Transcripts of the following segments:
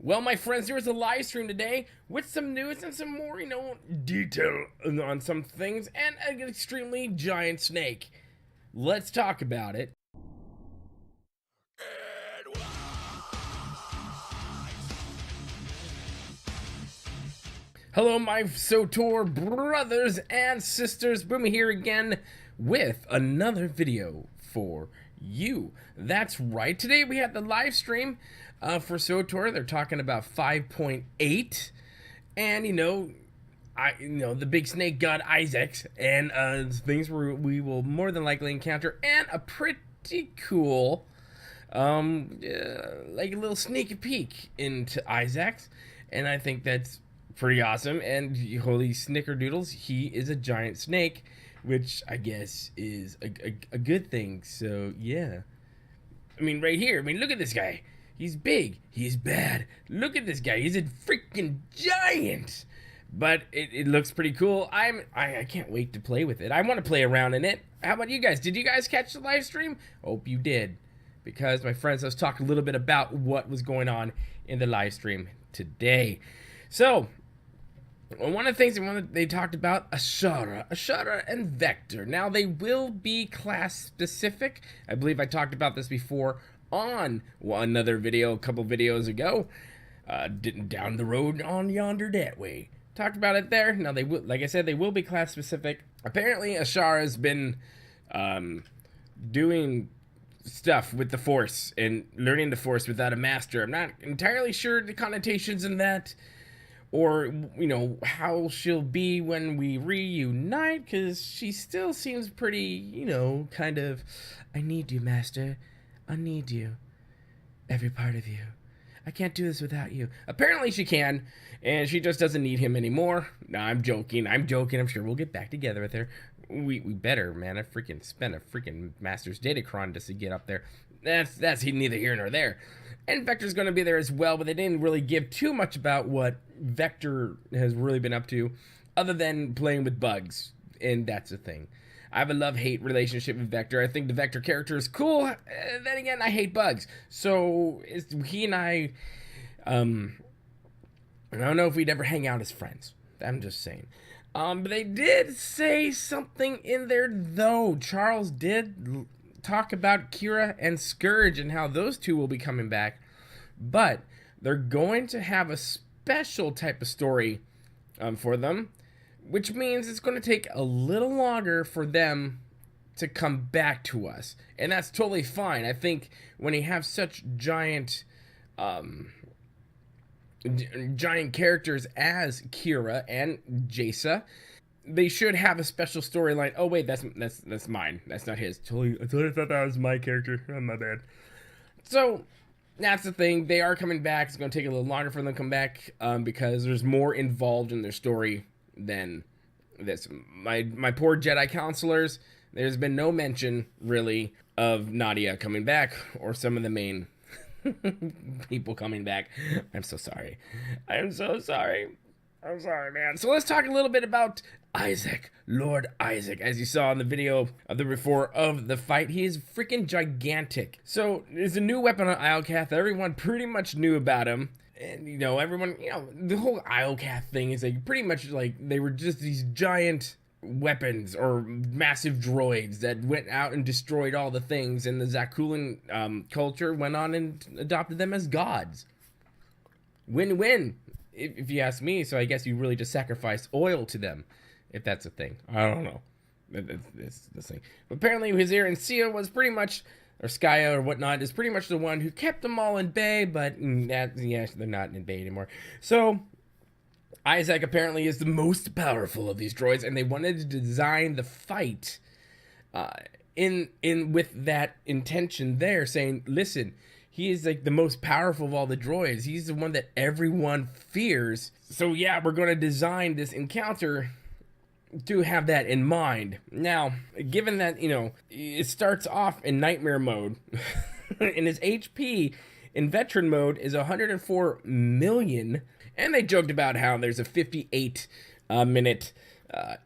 Well, my friends, there was a live stream today with some news and some more, detail on some things and an extremely giant snake. Let's talk about it. Hello, my SOTOR brothers and sisters. Boomy here again with another video for you. That's right. Today we had the live stream for SOTOR. They're talking about 5.8, and the big snake god Isaac, and things we will more than likely encounter, and a pretty cool, like a little sneaky peek into Isaac's, and I think that's pretty awesome. And holy snickerdoodles, he is a giant snake, which I guess is a good thing. So yeah, I mean, right here, look at this guy. He's big, he's bad. Look at this guy, he's a freaking giant. But it looks pretty cool. I can't wait to play with it. I want to play around in it. How about you guys? Did you guys catch the live stream? Hope you did, because my friends, let's talk a little bit about what was going on in the live stream today. So one of the things they talked about, Ashara, and Vector. Now, they will be class specific. I believe I talked about this before on another video a couple videos ago. Down the road on yonder that way. Talked about it there. Now, they will, like I said, they will be class specific. Apparently, Ashara has been doing stuff with the Force and learning the Force without a master. I'm not entirely sure the connotations in that, or how she'll be when we reunite, because she still seems pretty, kind of, I need you, master, I need you, every part of you, I can't do this without you. Apparently she can, and she just doesn't need him anymore. No, I'm joking, I'm sure we'll get back together with her. We better, man. I freaking spent a freaking master's datacron just to get up there. That's neither here nor there. And Vector's going to be there as well, but they didn't really give too much about what Vector has really been up to, other than playing with bugs, and that's the thing. I have a love-hate relationship with Vector. I think the Vector character is cool. Then again, I hate bugs. So he and I don't know if we'd ever hang out as friends. I'm just saying. But they did say something in there, though. Charles did talk about Kira and Scourge and how those two will be coming back, but they're going to have a special type of story for them, which means it's going to take a little longer for them to come back to us, and that's totally fine. I think when you have such giant characters as Kira and Jaisa, they should have a special storyline. Oh wait, that's mine. That's not his. I totally thought that was my character. Oh, my bad. So that's the thing. They are coming back. It's going to take a little longer for them to come back because there's more involved in their story than this. My poor Jedi counselors. There's been no mention really of Nadia coming back or some of the main people coming back. I'm so sorry. I'm so sorry. I'm sorry, man. So let's talk a little bit about Isaac, Lord Isaac. As you saw in the video of the before of the fight, he is freaking gigantic. So there's a new weapon on Islcath. Everyone pretty much knew about him. And, everyone, the whole Islcath thing is like pretty much like they were just these giant weapons or massive droids that went out and destroyed all the things, and the Zakulan culture went on and adopted them as gods. Win-win, if you ask me. So I guess you really just sacrifice oil to them, if that's a thing. I don't know. It's the thing. But apparently Wazir and Sia was pretty much, or Skya or whatnot, is pretty much the one who kept them all in bay, but they're not in bay anymore. So Isaac apparently is the most powerful of these droids, and they wanted to design the fight in with that intention there, saying, listen, he is like the most powerful of all the droids. He's the one that everyone fears. So yeah, we're going to design this encounter to have that in mind. Now, given that, it starts off in nightmare mode, and his HP in veteran mode is 104 million, and they joked about how there's a 58 minute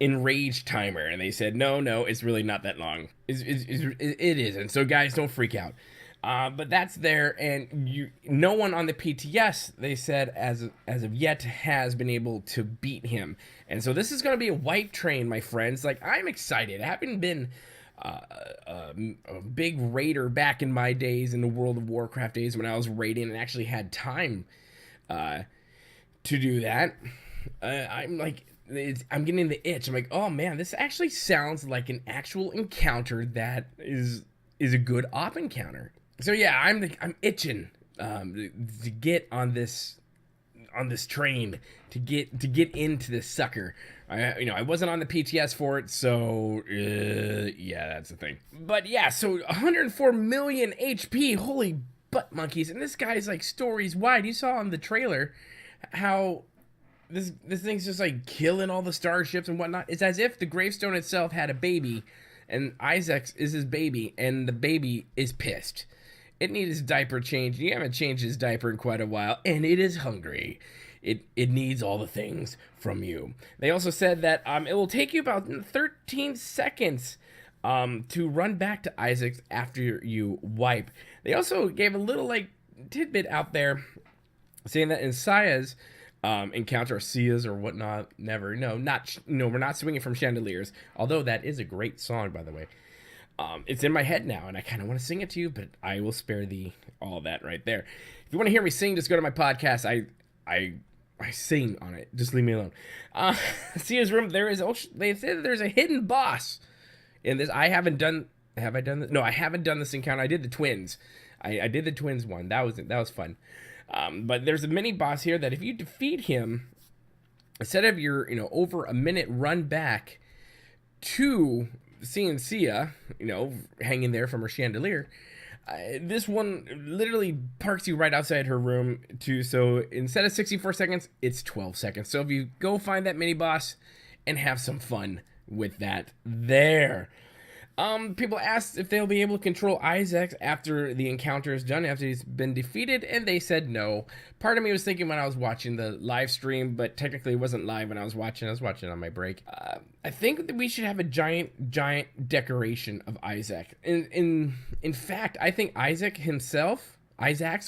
enraged timer, and they said, no, it's really not that long. It isn't. So guys, don't freak out. But that's there, and no one on the PTS, they said, as of yet, has been able to beat him. And so this is going to be a white train, my friends. Like, I'm excited. Having been a big raider back in my days, in the World of Warcraft days, when I was raiding and actually had time to do that, I'm like, I'm getting the itch. I'm like, oh man, this actually sounds like an actual encounter that is a good op encounter. So yeah, I'm itching to get on this train, to get into this sucker. I wasn't on the PTS for it, so yeah, that's the thing. But yeah, so 104 million HP, holy butt monkeys, and this guy's like stories wide. You saw on the trailer how this thing's just like killing all the starships and whatnot. It's as if the gravestone itself had a baby, and Isaac is his baby, and the baby is pissed. It needs his diaper changed. You haven't changed his diaper in quite a while, and it is hungry. It needs all the things from you. They also said that it will take you about 13 seconds to run back to Isaac's after you wipe. They also gave a little like tidbit out there saying that in Sia's encounter, or Sia's or whatnot, we're not swinging from chandeliers. Although that is a great song, by the way. It's in my head now, and I kind of want to sing it to you, but I will spare thee all that right there. If you want to hear me sing, just go to my podcast. I sing on it. Just leave me alone. Sia's room. They said there's a hidden boss in this. Have I done this? No, I haven't done this encounter. I did the twins. I did the twins one. That was fun. But there's a mini boss here that if you defeat him, instead of your over a minute run back to seeing Sia, hanging there from her chandelier, this one literally parks you right outside her room too. So instead of 64 seconds, it's 12 seconds. So if you go find that mini boss and have some fun with that there. People asked if they'll be able to control Isaac after the encounter is done, after he's been defeated, and they said no. Part of me was thinking when I was watching the live stream, but technically it wasn't live when I was watching it on my break. I think that we should have a giant decoration of Isaac. In fact, I think Isaac's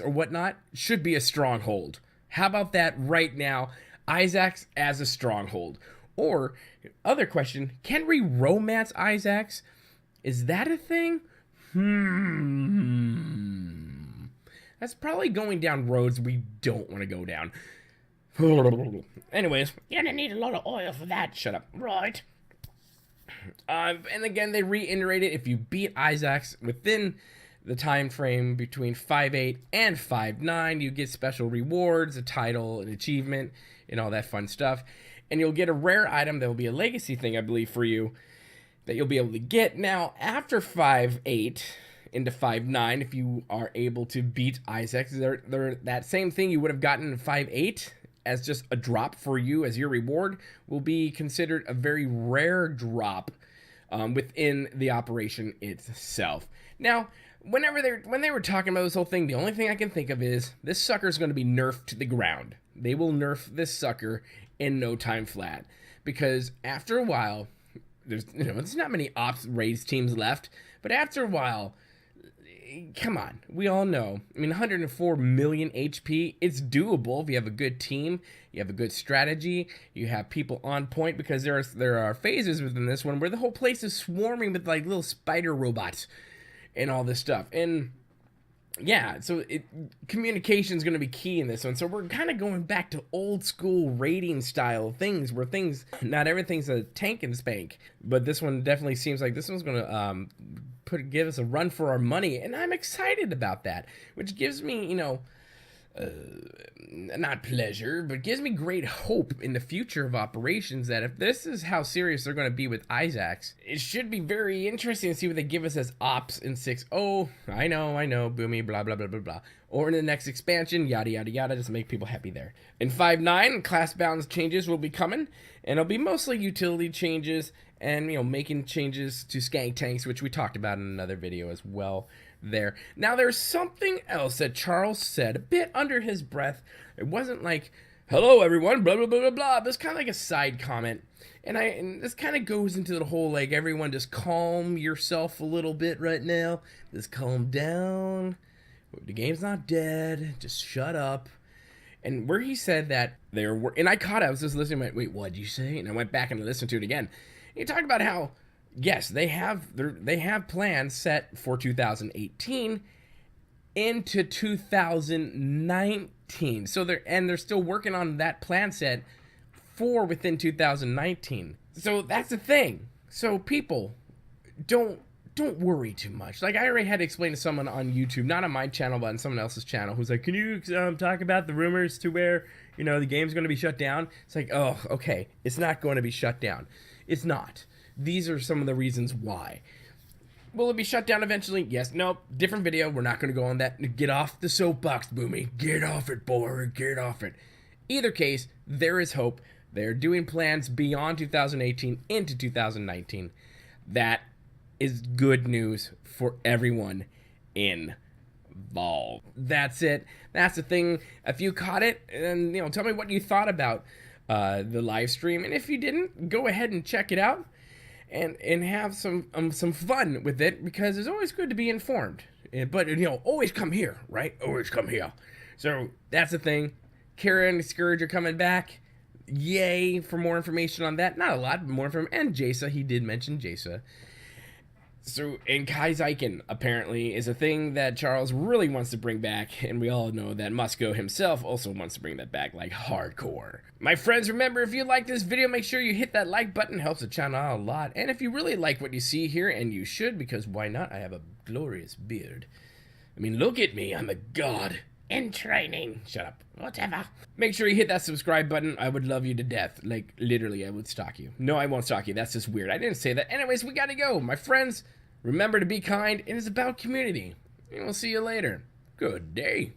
or whatnot, should be a stronghold. How about that right now? Isaac's as a stronghold. Or, other question, can we romance Isaac's? Is that a thing? That's probably going down roads we don't want to go down. Anyways, you're gonna need a lot of oil for that. Shut up. Right. And again, they reiterated, if you beat Isaac's within the time frame between 5.8 and 5.9, you get special rewards, a title, an achievement, and all that fun stuff. And you'll get a rare item that will be a legacy thing, I believe, for you, that you'll be able to get. Now, after 5.8 into 5.9, if you are able to beat Isaac, that same thing you would have gotten in 5.8 as just a drop for you as your reward will be considered a very rare drop within the operation itself. Now, when they were talking about this whole thing, the only thing I can think of is this sucker's going to be nerfed to the ground. They will nerf this sucker in no time flat, because after a while, there's not many ops raids teams left, but after a while, come on, we all know. I mean, 104 million HP, it's doable if you have a good team, you have a good strategy, you have people on point, because there are phases within this one where the whole place is swarming with like little spider robots and all this stuff. And yeah, so communication is going to be key in this one. So we're kind of going back to old school raiding style things, where not everything's a tank and spank, but this one definitely seems like this one's going to give us a run for our money, and I'm excited about that, which gives me, not pleasure, but gives me great hope in the future of operations, that if this is how serious they're going to be with Isaacs, it should be very interesting to see what they give us as ops in 6.0. I know, Boomy, blah, blah, blah, blah, blah. Or in the next expansion, yada, yada, yada, just make people happy there. In 5.9, class balance changes will be coming, and it'll be mostly utility changes and, making changes to skank tanks, which we talked about in another video as well there. Now, there's something else that Charles said a bit under his breath. It wasn't like, hello everyone, blah blah blah blah blah. This kind of like a side comment, and this kind of goes into the whole like everyone just calm yourself a little bit right now. Just calm down. The game's not dead. Just shut up. And where he said that there were, and I caught it. I was just listening. Went, wait, what did you say? And I went back and listened to it again. He talked about how yes, they have plans set for 2018 into 2019. So they're still working on that plan set for within 2019. So that's the thing. So people, don't worry too much. Like I already had to explain to someone on YouTube, not on my channel, but on someone else's channel, who's like, "Can you talk about the rumors to where the game's going to be shut down?" It's like, oh, okay, it's not going to be shut down. It's not. These are some of the reasons why. Will it be shut down eventually? Yes. Nope. Different video. We're not going to go on that. Get off the soapbox, Boomy. Get off it, boy. Get off it. Either case, there is hope. They're doing plans beyond 2018 into 2019. That is good news for everyone involved. That's it. That's the thing. If you caught it, and tell me what you thought about the live stream. And if you didn't, go ahead and check it out. And have some fun with it, because it's always good to be informed. But always come here, right? Always come here. So that's the thing. Kara and Scourge are coming back. Yay for more information on that. Not a lot, but more from and Jasa. He did mention Jasa. So, and Kai Zyken, apparently, is a thing that Charles really wants to bring back, and we all know that Musco himself also wants to bring that back, like, hardcore. My friends, remember, if you like this video, make sure you hit that like button. It helps the channel out a lot. And if you really like what you see here, and you should, because why not? I have a glorious beard. I mean, look at me. I'm a god. In training. Shut up. Whatever. Make sure you hit that subscribe button. I would love you to death. Like, literally, I would stalk you. No, I won't stalk you. That's just weird. I didn't say that. Anyways, we gotta go. My friends, remember to be kind. It is about community. And we'll see you later. Good day.